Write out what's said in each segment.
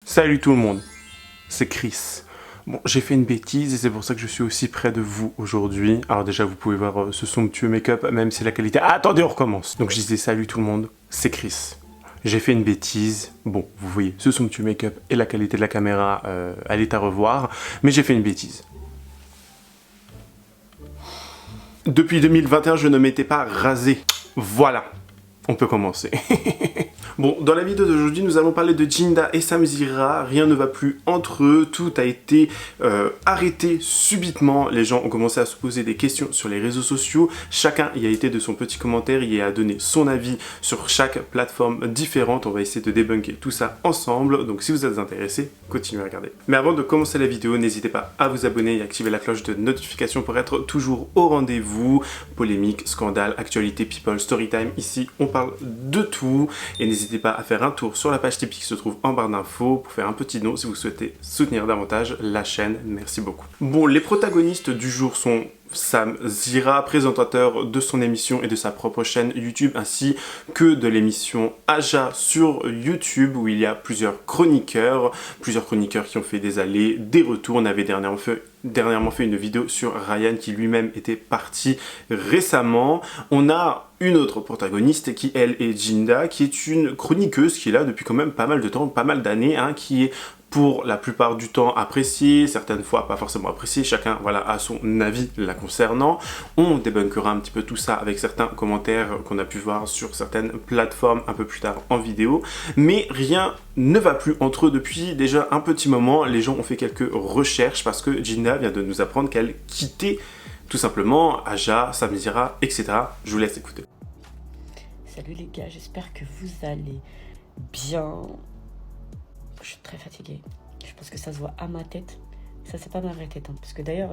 Salut tout le monde, c'est Chris. Bon, j'ai fait une bêtise et c'est pour ça que je suis aussi près de vous aujourd'hui. Alors déjà, vous pouvez voir ce somptueux make-up, même si la qualité... Ah, attendez, on recommence. Donc je disais salut tout le monde, c'est Chris. J'ai fait une bêtise. Bon, vous voyez, ce somptueux make-up et la qualité de la caméra, elle est à revoir. Mais j'ai fait une bêtise. Depuis 2021, je ne m'étais pas rasé. Voilà, on peut commencer. Bon, dans la vidéo d'aujourd'hui, nous allons parler de Jinda et Samzira. Rien ne va plus entre eux, tout a été arrêté subitement. Les gens ont commencé à se poser des questions sur les réseaux sociaux. Chacun y a été de son petit commentaire, y a donné son avis sur chaque plateforme différente. On va essayer de débunker tout ça ensemble. Donc si vous êtes intéressés, continuez à regarder. Mais avant de commencer la vidéo, n'hésitez pas à vous abonner et activer la cloche de notification pour être toujours au rendez-vous. Polémique, scandale, actualité, people, storytime. Ici, on parle de tout. Et n'hésitez pas à faire un tour sur la page Tipeee qui se trouve en barre d'infos pour faire un petit don si vous souhaitez soutenir davantage la chaîne. Merci beaucoup. Bon, les protagonistes du jour sont Samzira, présentateur de son émission et de sa propre chaîne YouTube, ainsi que de l'émission Aja sur YouTube, où il y a plusieurs chroniqueurs qui ont fait des allers, des retours. On avait dernièrement fait une vidéo sur Ryan qui lui-même était parti récemment. On a une autre protagoniste qui, elle, est Jinda, qui est une chroniqueuse qui est là depuis quand même pas mal de temps, pas mal d'années, hein, qui est pour la plupart du temps appréciée, certaines fois pas forcément appréciée, chacun voilà, a son avis la concernant. On débunkera un petit peu tout ça avec certains commentaires qu'on a pu voir sur certaines plateformes un peu plus tard en vidéo, mais rien ne va plus entre eux depuis déjà un petit moment. Les gens ont fait quelques recherches parce que Jinda vient de nous apprendre qu'elle quittait tout simplement Aja, Samzira, etc. Je vous laisse écouter. Salut les gars, j'espère que vous allez bien. Je suis très fatiguée. Je pense que ça se voit à ma tête. Ça, c'est pas ma vraie tête. Hein. Parce que d'ailleurs,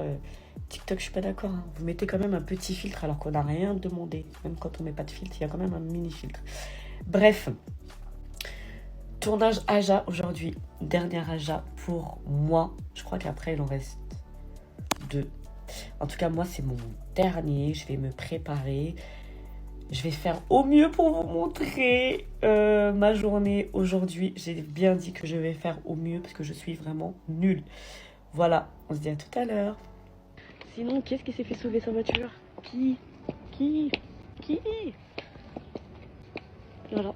TikTok, je suis pas d'accord. Hein. Vous mettez quand même un petit filtre alors qu'on n'a rien demandé. Même quand on met pas de filtre, il y a quand même un mini filtre. Bref. Tournage Aja aujourd'hui. Dernière Aja pour moi. Je crois qu'après, il en reste 2. En tout cas, moi, c'est mon dernier. Je vais me préparer. Je vais faire au mieux pour vous montrer ma journée aujourd'hui. J'ai bien dit que je vais faire au mieux parce que je suis vraiment nulle. Voilà, on se dit à tout à l'heure. Sinon, qui est-ce qui s'est fait sauver sa voiture? Qui Voilà.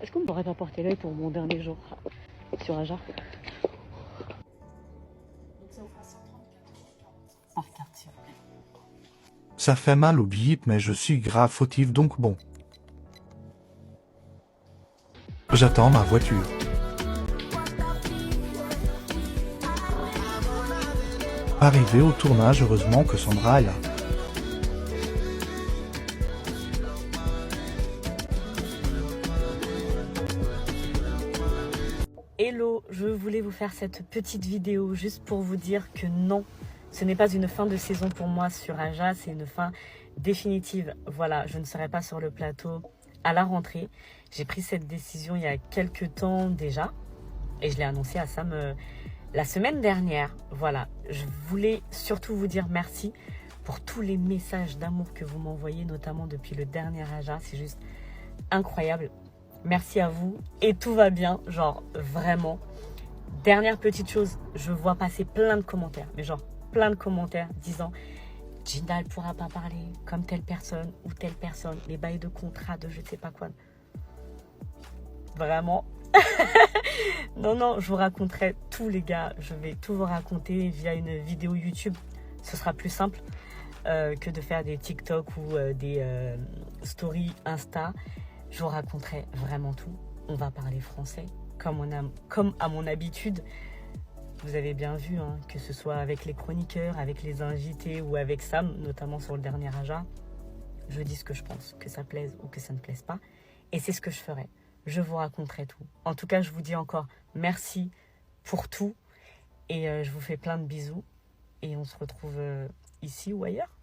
Est-ce qu'on m'aurait pas porté l'œil pour mon dernier jour sur Aja? Par carte, s'il vous plaît. Ça fait mal au bip, mais je suis grave fautif donc bon. J'attends ma voiture. Arrivé au tournage, heureusement que Sandra est là. Hello, je voulais vous faire cette petite vidéo juste pour vous dire que non, ce n'est pas une fin de saison pour moi sur Aja, c'est une fin définitive. Voilà, je ne serai pas sur le plateau à la rentrée. J'ai pris cette décision il y a quelques temps déjà et je l'ai annoncé à Sam la semaine dernière. Voilà, je voulais surtout vous dire merci pour tous les messages d'amour que vous m'envoyez, notamment depuis le dernier Aja. C'est juste incroyable. Merci à vous et tout va bien, genre vraiment. Dernière petite chose, je vois passer plein de commentaires, mais genre plein de commentaires disant Jinda elle pourra pas parler comme telle personne ou telle personne, les bails de contrat de je ne sais pas quoi. Vraiment. Non, je vous raconterai tout les gars, je vais tout vous raconter via une vidéo YouTube. Ce sera plus simple que de faire des TikTok ou des stories Insta. Je vous raconterai vraiment tout. On va parler français comme à mon habitude. Vous avez bien vu, hein, que ce soit avec les chroniqueurs, avec les invités ou avec Sam, notamment sur le dernier Aja, je dis ce que je pense, que ça plaise ou que ça ne plaise pas. Et c'est ce que je ferai. Je vous raconterai tout. En tout cas, je vous dis encore merci pour tout. Et je vous fais plein de bisous. Et on se retrouve ici ou ailleurs.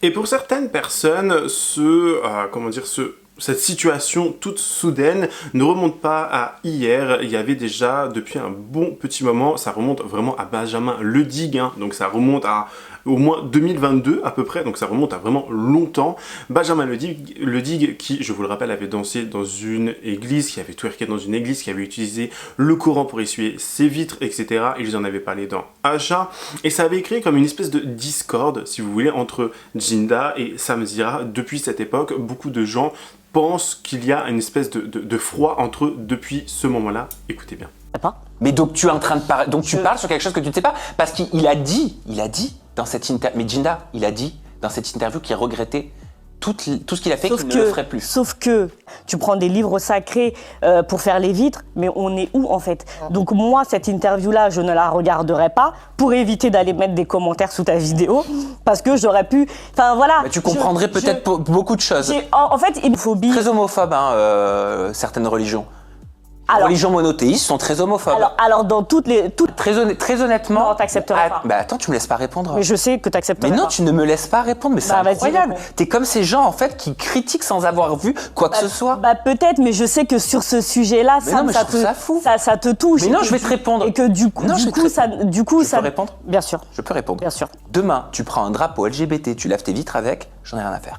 Et pour certaines personnes, cette situation toute soudaine ne remonte pas à hier. Il y avait déjà depuis un bon petit moment, ça remonte vraiment à Benjamin Ledig, hein, donc ça remonte à au moins 2022 à peu près, donc ça remonte à vraiment longtemps. Benjamin Ledig, qui, je vous le rappelle, avait dansé dans une église, qui avait twerké dans une église, qui avait utilisé le Coran pour essuyer ses vitres, etc. Ils en avaient parlé dans Aja, et ça avait créé comme une espèce de discorde, si vous voulez, entre Jinda et Samzira. Depuis cette époque, beaucoup de gens pensent qu'il y a une espèce de froid entre eux depuis ce moment-là. Écoutez bien. Pas. Mais donc tu es en train de parler, donc tu parles sur quelque chose que tu ne sais pas, parce qu'il a dit dans cette interview, mais Jinda, il a dit dans cette interview qu'il regrettait tout ce qu'il a fait, qu'il ne le ferait plus. Sauf que tu prends des livres sacrés pour faire les vitres, mais on est où en fait? Donc moi, cette interview-là, je ne la regarderai pas pour éviter d'aller mettre des commentaires sous ta vidéo, parce que j'aurais pu... Enfin voilà. Mais tu comprendrais peut-être beaucoup de choses. En fait, une phobie... Très homophobe, certaines religions. Les Alors, religions monothéistes sont très homophobes. alors dans toutes... Très honnêtement... Non, t'accepteras pas. Bah attends, tu me laisses pas répondre. Mais je sais que t'accepteras Mais non, pas. tu ne me laisses pas répondre, mais c'est Bah, vas-y, incroyable. réponds. T'es comme ces gens, en fait, qui critiquent sans avoir vu quoi que ce soit. Bah peut-être, mais je sais que sur ce sujet-là, Mais non, mais je trouve ça fou. ça te touche. Mais non, Et que je vais te répondre. Et que du coup, Non, je vais te répondre. du coup, Je peux répondre Bien sûr, Je peux répondre. bien sûr. Demain, tu prends un drapeau LGBT, tu laves tes vitres avec, j'en ai rien à faire.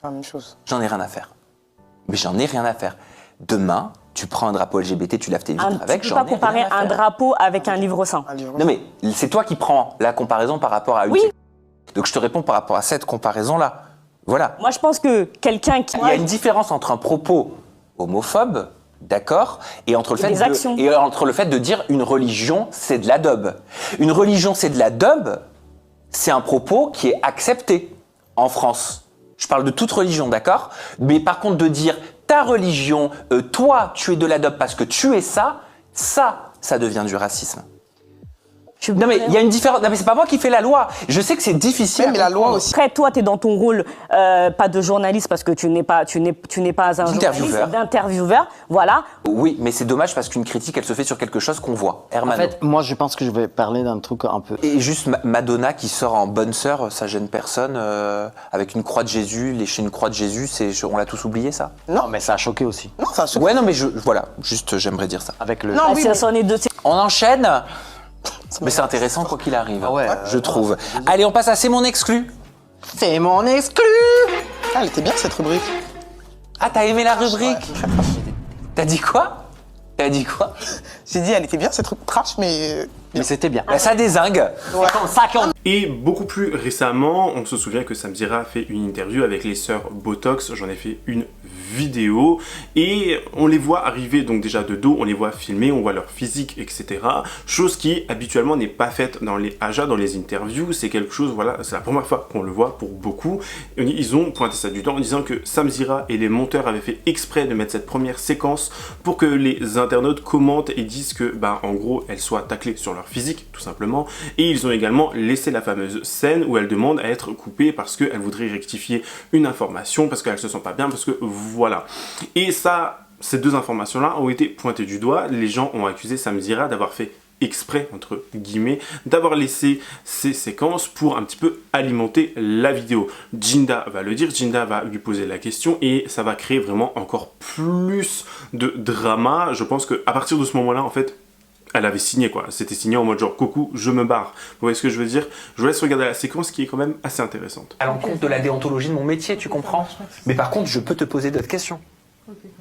La même chose. J'en ai rien à faire. Mais j'en ai rien à faire. Demain, tu prends un drapeau LGBT, tu laves tes vitres avec, Tu peux j'en pas ai rien comparer à faire. un drapeau avec un livre saint. Un livre. Non mais c'est toi qui prends la comparaison par rapport à une. Oui. Donc je te réponds par rapport à cette comparaison-là. Voilà. Moi, je pense que quelqu'un qui... Il y a une différence entre un propos homophobe, d'accord, et entre le Et fait des actions. et entre le fait de dire une religion c'est de la daube. Une religion c'est de la daube, c'est un propos qui est accepté en France. Je parle de toute religion, d'accord? Mais par contre de dire ta religion, toi tu es de la daube parce que tu es ça devient du racisme. Non mais il y a une différence. Non mais c'est pas moi qui fais la loi. Je sais que c'est difficile. Mais la loi aussi. Après, toi, tu es dans ton rôle, pas de journaliste, parce que tu n'es pas un D'intervieweur. journaliste, d'intervieweur, voilà. Oui, mais c'est dommage parce qu'une critique, elle se fait sur quelque chose qu'on voit. En Hermano. fait, moi, je pense que je vais parler d'un truc un peu... Et juste Madonna qui sort en bonne sœur, ça gêne personne, avec une croix de Jésus, lécher une croix de Jésus, on l'a tous oublié ça? Non, mais ça a choqué aussi. Non, ça Ouais, non mais voilà, juste j'aimerais dire ça. Avec le... Non, Ah, oui, ça, mais- c'en est deux. On enchaîne. Mais c'est intéressant quoi qu'il arrive, Ah ouais, je trouve. Allez, on passe à C'est mon exclu. C'est mon exclu. Ah, elle était bien cette rubrique. Ah, t'as aimé la rubrique? T'as dit quoi? J'ai dit, elle était bien cette rubrique trash, mais. Mais c'était bien. Bah, ça dézingue. Et beaucoup plus récemment, on se souvient que Samzira a fait une interview avec les sœurs Botox, j'en ai fait une vidéo, et on les voit arriver donc déjà de dos, on les voit filmer, on voit leur physique, etc. Chose qui habituellement n'est pas faite dans les Aja, dans les interviews, c'est quelque chose, voilà, c'est la première fois qu'on le voit pour beaucoup. Ils ont pointé ça du doigt en disant que Samzira et les monteurs avaient fait exprès de mettre cette première séquence pour que les internautes commentent et disent que, en gros, elle soit taclée sur leur physique, tout simplement. Et ils ont également laissé la fameuse scène où elle demande à être coupée parce qu'elle voudrait rectifier une information, parce qu'elle se sent pas bien, parce que voilà. Et ça, ces deux informations-là ont été pointées du doigt. Les gens ont accusé Samzira d'avoir fait exprès, entre guillemets, d'avoir laissé ces séquences pour un petit peu alimenter la vidéo. Jinda va le dire, Jinda va lui poser la question et ça va créer vraiment encore plus de drama. Je pense qu'à partir de ce moment-là, en fait, elle avait signé quoi, c'était signé en mode genre coucou, je me barre. Vous voyez ce que je veux dire? Je vous laisse regarder la séquence qui est quand même assez intéressante. À l'encontre de la déontologie de mon métier, tu comprends? Mais par contre, je peux te poser d'autres questions.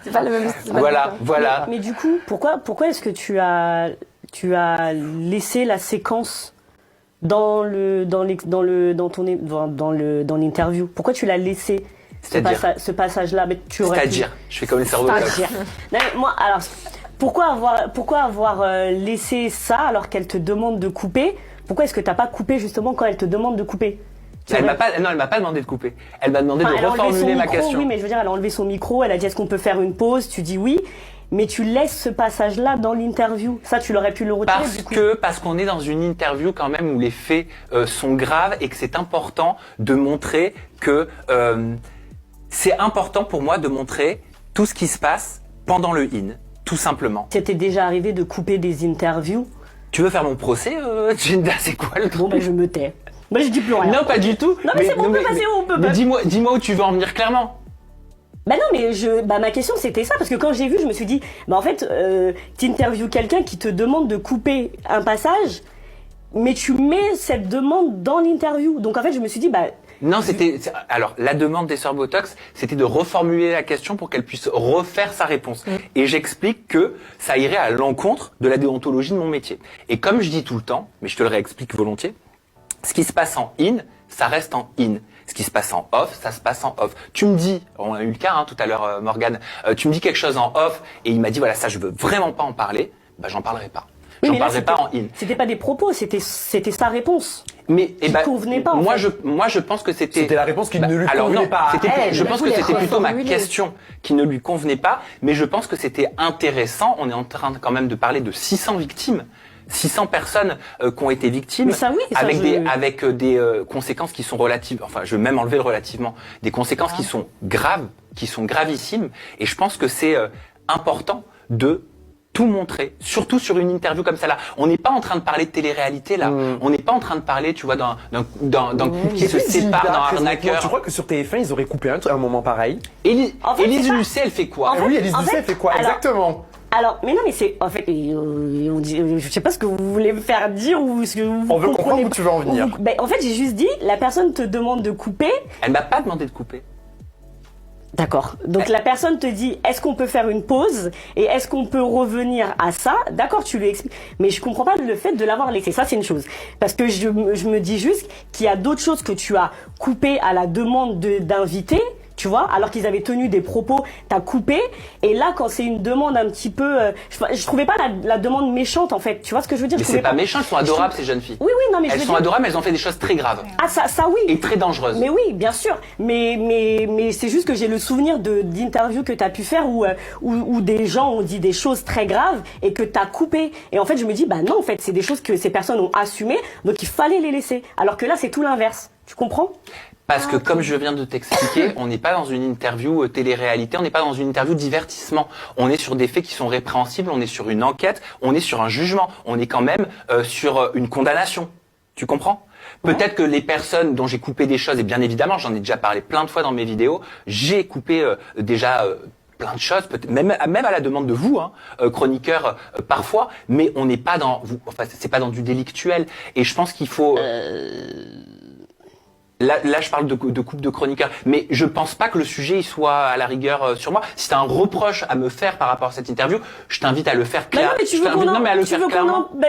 C'est pas le même style. Voilà. Mais du coup, pourquoi est-ce que tu as laissé la séquence dans l'interview? Pourquoi tu l'as laissé ce passage-là? Mais tu aurais pu- C'est-à-dire, je fais comme les cerveaux. C'est-à-dire. Non, mais moi, alors, pourquoi avoir laissé ça alors qu'elle te demande de couper? Pourquoi est-ce que t'as pas coupé justement quand elle te demande de couper? Elle m'a pas demandé de couper. Elle m'a demandé Enfin, de elle a enlevé son reformuler ma micro, question. Oui, mais je veux dire, elle a enlevé son micro, elle a dit est-ce qu'on peut faire une pause? Tu dis oui, mais tu laisses ce passage-là dans l'interview. Ça, tu l'aurais pu le retirer du coup. Parce qu'on est dans une interview quand même où les faits sont graves et que c'est important de montrer que c'est important pour moi de montrer tout ce qui se passe pendant le in, tout simplement. C'était déjà arrivé de couper des interviews. Tu veux faire mon procès, Jinda? C'est quoi le truc? Bon, ben je me tais. Moi, je dis plus rien. Non, pas du tout. Non, mais c'est bon, on peut passer où on peut Mais pas. dis-moi où tu veux en venir clairement. Bah non, mais ma question c'était ça, parce que quand j'ai vu, je me suis dit, en fait, t'interviews quelqu'un qui te demande de couper un passage, mais tu mets cette demande dans l'interview. Donc en fait, je me suis dit, bah... Non, alors la demande des sœurs Botox, c'était de reformuler la question pour qu'elle puisse refaire sa réponse. Et j'explique que ça irait à l'encontre de la déontologie de mon métier. Et comme je dis tout le temps, mais je te le réexplique volontiers, ce qui se passe en in, ça reste en in. Ce qui se passe en off, ça se passe en off. Tu me dis, on a eu le cas tout à l'heure, Morgane, tu me dis quelque chose en off et il m'a dit voilà, ça je veux vraiment pas en parler, bah j'en parlerai pas. Oui, j'en parlerai pas en in. C'était pas des propos, c'était sa réponse. Mais convenait pas. Moi je pense que c'était la réponse qui ne lui convenait pas. Je pense que c'était plutôt ma question qui ne lui convenait pas, mais je pense que c'était intéressant. On est en train quand même de parler de 600 victimes. 600 personnes qui ont été victimes, mais ça, oui, ça, avec des conséquences qui sont relatives, enfin je vais même enlever le relativement, des conséquences qui sont graves, qui sont gravissimes, et je pense que c'est important de tout montrer, surtout sur une interview comme celle-là. On n'est pas en train de parler de télé-réalité là, on n'est pas en train de parler, tu vois, d'un couple qui se sépare, d'un arnaqueur. Tu crois que sur TF1 ils auraient coupé un moment pareil? Élise Lucet, elle fait quoi? Oui, Élise Lucet, elle fait quoi? Exactement. Alors, mais non, mais c'est, en fait, on dit, je sais pas ce que vous voulez me faire dire ou ce que vous On veut comprendre où tu veux en venir. Ben, en fait, j'ai juste dit, la personne te demande de couper. Elle m'a pas demandé de couper. D'accord. Donc la personne te dit, est-ce qu'on peut faire une pause et est-ce qu'on peut revenir à ça? D'accord, tu lui expliques. Mais je comprends pas le fait de l'avoir laissé. Ça, c'est une chose. Parce que je me dis juste qu'il y a d'autres choses que tu as coupées à la demande d'invités. Tu vois, alors qu'ils avaient tenu des propos, t'as coupé. Et là, quand c'est une demande un petit peu, je trouvais pas la demande méchante en fait. Tu vois ce que je veux dire? Mais c'est pas méchant, elles sont adorables ces jeunes filles. Oui, oui, non mais elles sont adorables, elles ont fait des choses très graves. Ah ça oui. Et très dangereuses. Mais oui, bien sûr. Mais c'est juste que j'ai le souvenir d'interviews que t'as pu faire où des gens ont dit des choses très graves et que t'as coupé. Et en fait, je me dis bah non, en fait, c'est des choses que ces personnes ont assumées, donc il fallait les laisser. Alors que là, c'est tout l'inverse. Tu comprends? Parce que comme je viens de t'expliquer, on n'est pas dans une interview télé-réalité, on n'est pas dans une interview divertissement. On est sur des faits qui sont répréhensibles, on est sur une enquête, on est sur un jugement, on est quand même sur une condamnation. Tu comprends? Peut-être que les personnes dont j'ai coupé des choses, et bien évidemment, j'en ai déjà parlé plein de fois dans mes vidéos, j'ai coupé déjà plein de choses, même à la demande de vous, chroniqueurs parfois, mais on n'est pas dans, enfin c'est pas dans du délictuel. Et je pense qu'il faut. Là, je parle de couple de chroniqueurs, mais je pense pas que le sujet il soit à la rigueur sur moi. Si t'as un reproche à me faire par rapport à cette interview, je t'invite à le faire clairement.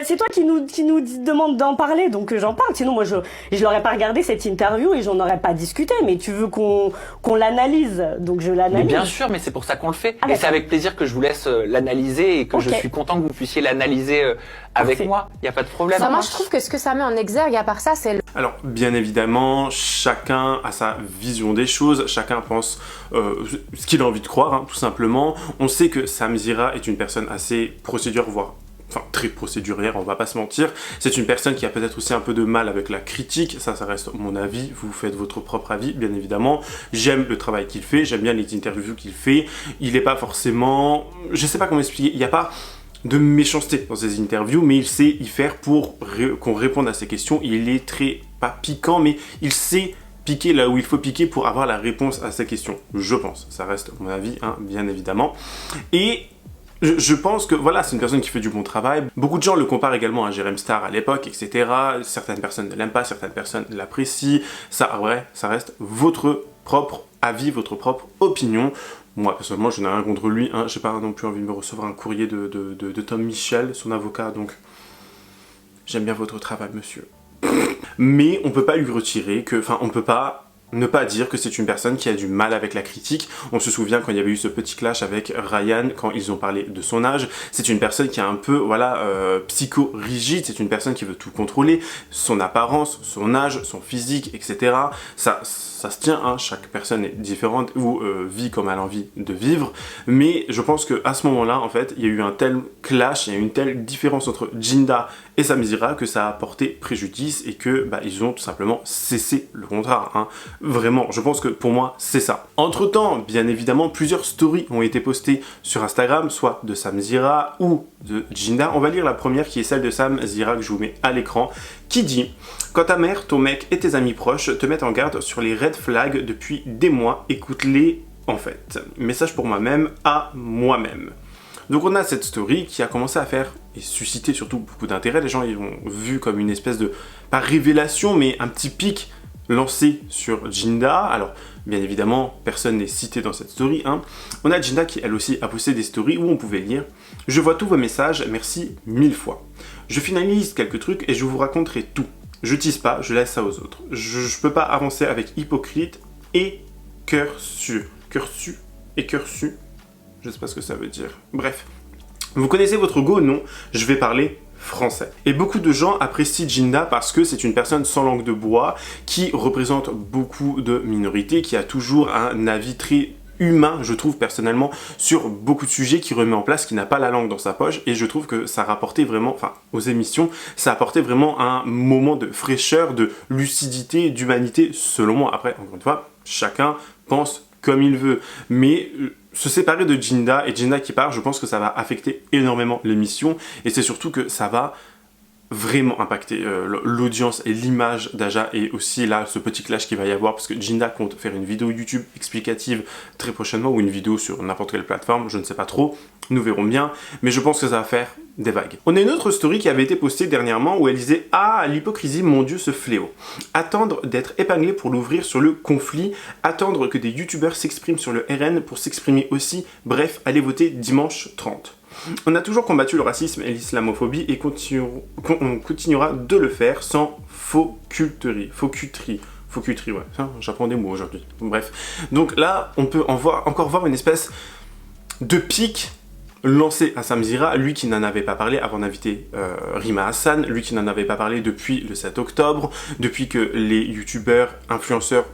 C'est toi qui nous demande d'en parler, donc j'en parle. Sinon, moi, je l'aurais pas regardé cette interview et j'en aurais pas discuté. Mais tu veux qu'on l'analyse, donc je l'analyse. Mais bien sûr, mais c'est pour ça qu'on le fait. Et c'est avec plaisir que je vous laisse l'analyser et que je suis content que vous puissiez l'analyser avec moi. Il y a pas de problème. Moi, je trouve que ce que ça met en exergue, à part ça, c'est Alors, bien évidemment, chacun a sa vision des choses, chacun pense ce qu'il a envie de croire, tout simplement. On sait que Sam Zira est une personne assez voire très procédurière, on va pas se mentir. C'est une personne qui a peut-être aussi un peu de mal avec la critique, ça reste mon avis, vous faites votre propre avis, bien évidemment. J'aime le travail qu'il fait, j'aime bien les interviews qu'il fait. Il est pas forcément... Je sais pas comment expliquer, il n'y a pas de méchanceté dans ses interviews, mais il sait y faire pour qu'on réponde à ses questions. Il est très, pas piquant, mais il sait piquer là où il faut piquer pour avoir la réponse à ses questions. Je pense, ça reste mon avis, bien évidemment. Et je pense que voilà, c'est une personne qui fait du bon travail. Beaucoup de gens le comparent également à Jérém Star à l'époque, etc. Certaines personnes ne l'aiment pas, certaines personnes l'apprécient. Ça, ouais, ça reste votre propre avis, votre propre opinion. Moi, personnellement, je n'ai rien contre lui. J'ai pas non plus envie de me recevoir un courrier de Tom Michel, son avocat, donc j'aime bien votre travail, monsieur. Mais on peut pas lui retirer que... Enfin, on peut pas ne pas dire que c'est une personne qui a du mal avec la critique. On se souvient quand il y avait eu ce petit clash avec Ryan, quand ils ont parlé de son âge. C'est une personne qui est un peu, psycho-rigide. C'est une personne qui veut tout contrôler. Son apparence, son âge, son physique, etc. Ça se tient, chaque personne est différente ou vit comme elle a envie de vivre. Mais je pense qu'à ce moment-là, en fait, il y a eu un tel clash, il y a eu une telle différence entre Jinda et Sam Zira que ça a porté préjudice et que ils ont tout simplement cessé le contrat. Vraiment, je pense que pour moi, c'est ça. Entre-temps, bien évidemment, plusieurs stories ont été postées sur Instagram, soit de Sam Zira ou de Jinda. On va lire la première qui est celle de Sam Zira que je vous mets à l'écran, qui dit « Quand ta mère, ton mec et tes amis proches te mettent en garde sur les red flags depuis des mois, écoute-les en fait. Message pour moi-même à moi-même. Donc on a cette story qui a commencé à faire et susciter surtout beaucoup d'intérêt. Les gens ils ont vu comme une espèce de, pas révélation, mais un petit pic lancé sur Jinda. Alors bien évidemment, personne n'est cité dans cette story, hein. On a Jinda qui elle aussi a posté des stories où on pouvait lire « Je vois tous vos messages, merci 1000 fois. Je finalise quelques trucs et je vous raconterai tout. Je tease pas, je laisse ça aux autres. Je peux pas avancer avec hypocrite et cœur su. Cœur su et cœur su. Je sais pas ce que ça veut dire. Bref. Vous connaissez votre go, non? Je vais parler français. Et beaucoup de gens apprécient Jinda parce que c'est une personne sans langue de bois qui représente beaucoup de minorités, qui a toujours un avis très humain, je trouve personnellement, sur beaucoup de sujets, qui remet en place, qui n'a pas la langue dans sa poche, et je trouve que ça rapportait vraiment, enfin, aux émissions, ça apportait vraiment un moment de fraîcheur, de lucidité, d'humanité, selon moi. Après, encore une fois, chacun pense comme il veut, mais se séparer de Jinda et Jinda qui part, je pense que ça va affecter énormément l'émission, et c'est surtout que ça va vraiment impacter l'audience et l'image d'Aja, et aussi là ce petit clash qu'il va y avoir parce que Jinda compte faire une vidéo YouTube explicative très prochainement, ou une vidéo sur n'importe quelle plateforme, je ne sais pas trop, nous verrons bien, mais je pense que ça va faire des vagues. On a une autre story qui avait été postée dernièrement où elle disait « Ah, l'hypocrisie, mon Dieu, ce fléau. Attendre d'être épinglé pour l'ouvrir sur le conflit, attendre que des youtubeurs s'expriment sur le RN pour s'exprimer aussi, bref, allez voter dimanche 30. » On a toujours combattu le racisme et l'islamophobie et on continuera de le faire sans faux cuterie, ouais, j'apprends des mots aujourd'hui. Bref, donc là, on peut encore voir une espèce de pic lancé à Samzira, lui qui n'en avait pas parlé avant d'inviter Rima Hassan, lui qui n'en avait pas parlé depuis le 7 octobre, depuis que les youtubeurs, influenceurs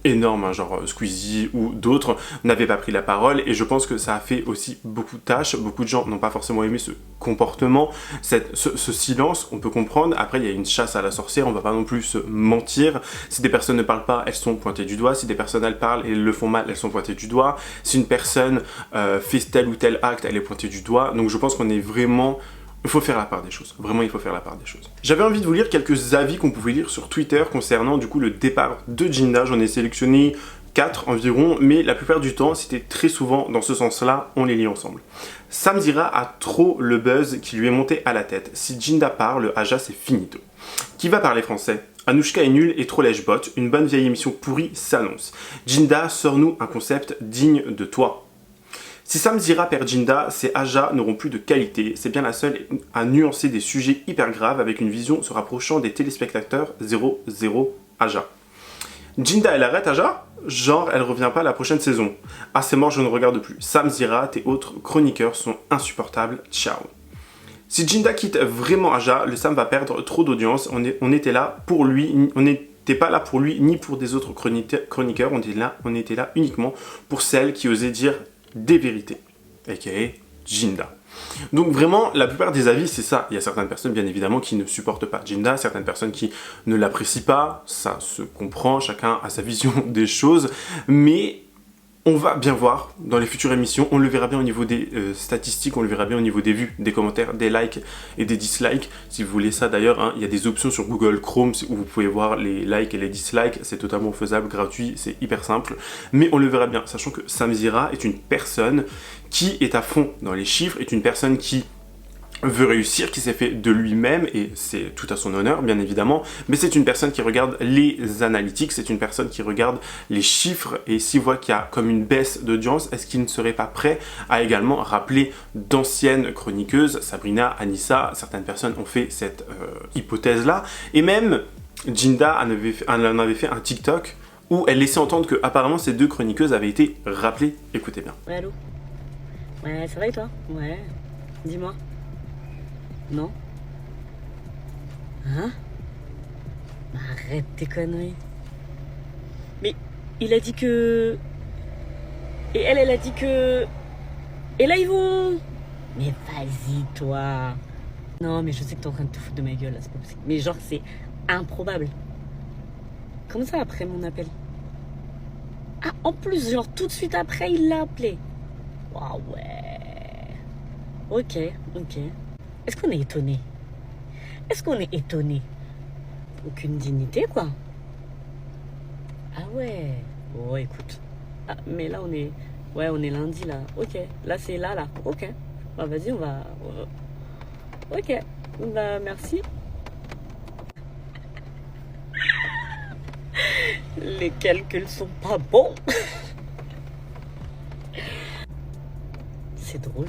énormes, hein, genre Squeezie ou d'autres, n'avaient pas pris la parole, et je pense que ça a fait aussi beaucoup de tâches. Beaucoup de gens n'ont pas forcément aimé ce comportement, ce silence, on peut comprendre. Après, il y a une chasse à la sorcière, on va pas non plus se mentir. Si des personnes ne parlent pas, elles sont pointées du doigt. Si des personnes elles parlent et elles le font mal, elles sont pointées du doigt. Si une personne fait tel ou tel acte, elle est pointée du doigt. Donc je pense qu'on est vraiment... Il faut faire la part des choses. Vraiment, il faut faire la part des choses. J'avais envie de vous lire quelques avis qu'on pouvait lire sur Twitter concernant du coup le départ de Jinda. J'en ai sélectionné 4 environ, mais la plupart du temps, c'était très souvent dans ce sens-là, on les lit ensemble. Samzira a trop le buzz qui lui est monté à la tête. Si Jinda part, le Aja c'est finito. Qui va parler français? Anouchka est nulle et trop lèche-bot. Une bonne vieille émission pourrie s'annonce. Jinda, sors-nous un concept digne de toi. Si Samzira perd Jinda, ces Aja n'auront plus de qualité. C'est bien la seule à nuancer des sujets hyper graves avec une vision se rapprochant des téléspectateurs 0-0 Aja. Jinda, elle arrête Aja? Genre, elle revient pas la prochaine saison. Ah, c'est mort, je ne regarde plus. Samzira, tes autres chroniqueurs sont insupportables. Ciao. Si Jinda quitte vraiment Aja, le Sam va perdre trop d'audience. On était là pour lui, on n'était pas là pour lui ni pour des autres chroniqueurs. On était là uniquement pour celles qui osaient dire des vérités, aka Jinda. Donc vraiment, la plupart des avis, c'est ça. Il y a certaines personnes, bien évidemment, qui ne supportent pas Jinda, certaines personnes qui ne l'apprécient pas, ça se comprend, chacun a sa vision des choses, mais on va bien voir dans les futures émissions, on le verra bien au niveau des statistiques, on le verra bien au niveau des vues, des commentaires, des likes et des dislikes. Si vous voulez ça d'ailleurs, hein, il y a des options sur Google Chrome où vous pouvez voir les likes et les dislikes, c'est totalement faisable, gratuit, c'est hyper simple. Mais on le verra bien, sachant que Samzira est une personne qui est à fond dans les chiffres, est une personne qui veut réussir, qui s'est fait de lui-même, et c'est tout à son honneur bien évidemment, mais c'est une personne qui regarde les analytics, c'est une personne qui regarde les chiffres, et s'il voit qu'il y a comme une baisse d'audience, est-ce qu'il ne serait pas prêt à également rappeler d'anciennes chroniqueuses, Sabrina, Anissa, certaines personnes ont fait cette hypothèse-là, et même Jinda en avait fait un TikTok où elle laissait entendre que apparemment ces deux chroniqueuses avaient été rappelées. Écoutez bien. Ouais, allô? Ouais, ça va et toi? Ouais, dis-moi. Non? Hein? Arrête tes conneries. Mais il a dit que... Et elle a dit que... Et là ils vont... Mais vas-y toi. Non mais je sais que t'es en train de te foutre de ma gueule là, c'est pas possible. Mais genre c'est improbable. Comment ça après mon appel? Ah en plus genre tout de suite après il l'a appelé. Waouh ouais. Ok. Est-ce qu'on est étonné? Est-ce qu'on est étonné? Aucune dignité, quoi. Ah ouais. Oh, écoute. Ah, mais là, on est... Ouais, on est lundi, là. Ok. Là, c'est là. Ok. Bah vas-y, on va... Ok, bah merci. Les calculs sont pas bons. C'est drôle.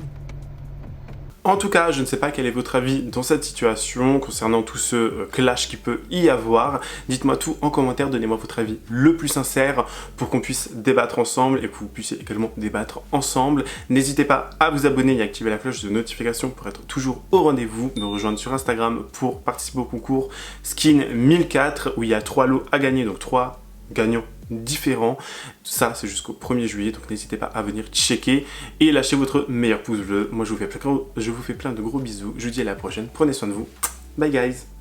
En tout cas, je ne sais pas quel est votre avis dans cette situation concernant tout ce clash qui peut y avoir. Dites-moi tout en commentaire, donnez-moi votre avis le plus sincère pour qu'on puisse débattre ensemble et que vous puissiez également débattre ensemble. N'hésitez pas à vous abonner et à activer la cloche de notification pour être toujours au rendez-vous. Me rejoindre sur Instagram pour participer au concours Skin 1004 où il y a 3 lots à gagner, donc 3 gagnants différents. Ça, c'est jusqu'au 1er juillet, donc n'hésitez pas à venir checker et lâcher votre meilleur pouce bleu. Moi, je vous fais plein de gros bisous. Je vous dis à la prochaine. Prenez soin de vous. Bye guys.